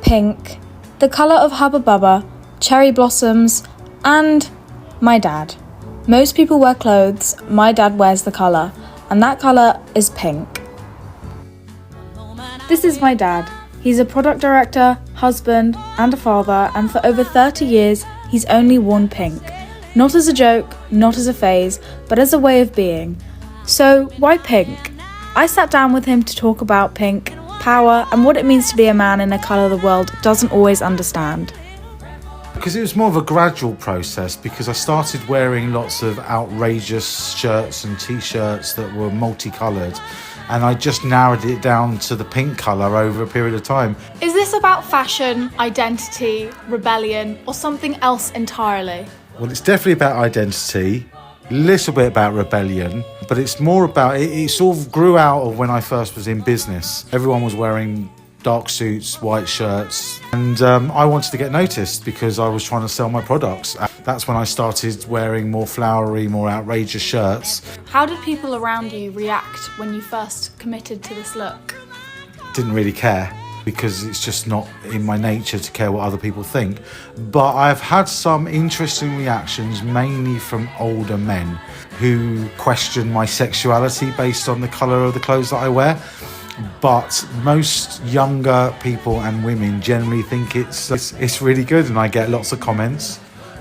pink, the colour of Hubba Bubba, cherry blossoms, and my dad. Most people wear clothes, my dad wears the colour, and that colour is pink. This is my dad. He's a product director, husband, and a father, and for over 30 years, he's only worn pink. Not as a joke, not as a phase, but as a way of being. So, why pink? I sat down with him to talk about pink, power, and what it means to be a man in a colour the world doesn't always understand. Because it was more of a gradual process, because I started wearing lots of outrageous shirts and t-shirts that were multicoloured, and I just narrowed it down to the pink colour over a period of time. Is this about fashion, identity, rebellion, or something else entirely? Well, it's definitely about identity, a little bit about rebellion, but it's more about, it sort of grew out of when I first was in business. Everyone was wearing dark suits, white shirts, and I wanted to get noticed because I was trying to sell my products. That's when I started wearing more flowery, more outrageous shirts. How did people around you react when you first committed to this look? Didn't really care, because it's just not in my nature to care what other people think. But I've had some interesting reactions, mainly from older men who question my sexuality based on the colour of the clothes that I wear. But most younger people and women generally think it's really good, and I get lots of comments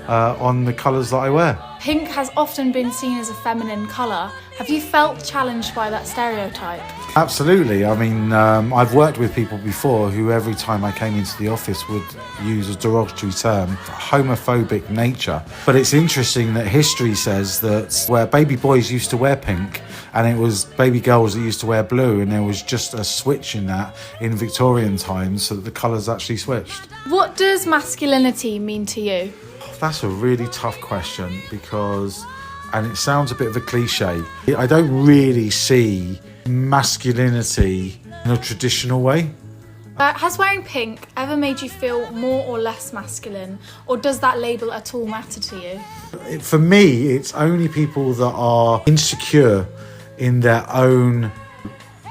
on the colours that I wear. Pink has often been seen as a feminine colour. Have you felt challenged by that stereotype? Absolutely. I mean, I've worked with people before who every time I came into the office would use a derogatory term, homophobic nature. But it's interesting that history says that where baby boys used to wear pink, and it was baby girls that used to wear blue, and there was just a switch in that in Victorian times, so that the colours actually switched. What does masculinity mean to you? That's a really tough question, because, and it sounds a bit of a cliche, I don't really see masculinity in a traditional way. Has wearing pink ever made you feel more or less masculine, or does that label at all matter to you? For me, it's only people that are insecure in their own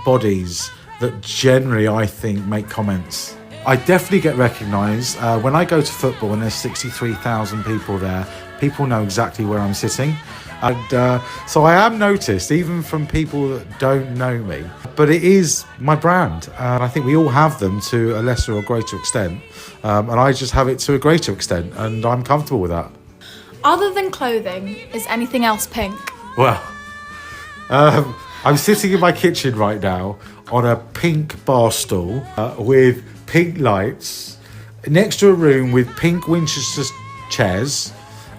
bodies that generally, I think, make comments. I definitely get recognised. When I go to football and there's 63,000 people there, people know exactly where I'm sitting. And so I am noticed, even from people that don't know me. But it is my brand, and I think we all have them to a lesser or greater extent. And I just have it to a greater extent, and I'm comfortable with that. Other than clothing, is anything else pink? Well, I'm sitting in my kitchen right now on a pink bar stool with pink lights next to a room with pink Winchester chairs.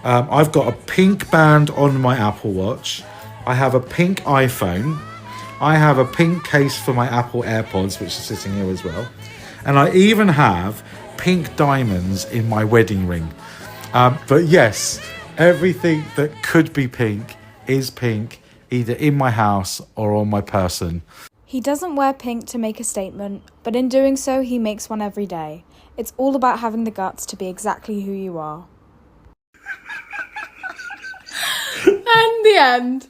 I've got a pink band on my Apple Watch. I have a pink iPhone. I have a pink case for my Apple AirPods, which is sitting here as well. And I even have pink diamonds in my wedding ring. But yes, everything that could be pink is pink, either in my house or on my person. He doesn't wear pink to make a statement, but in doing so, he makes one every day. It's all about having the guts to be exactly who you are. And the end.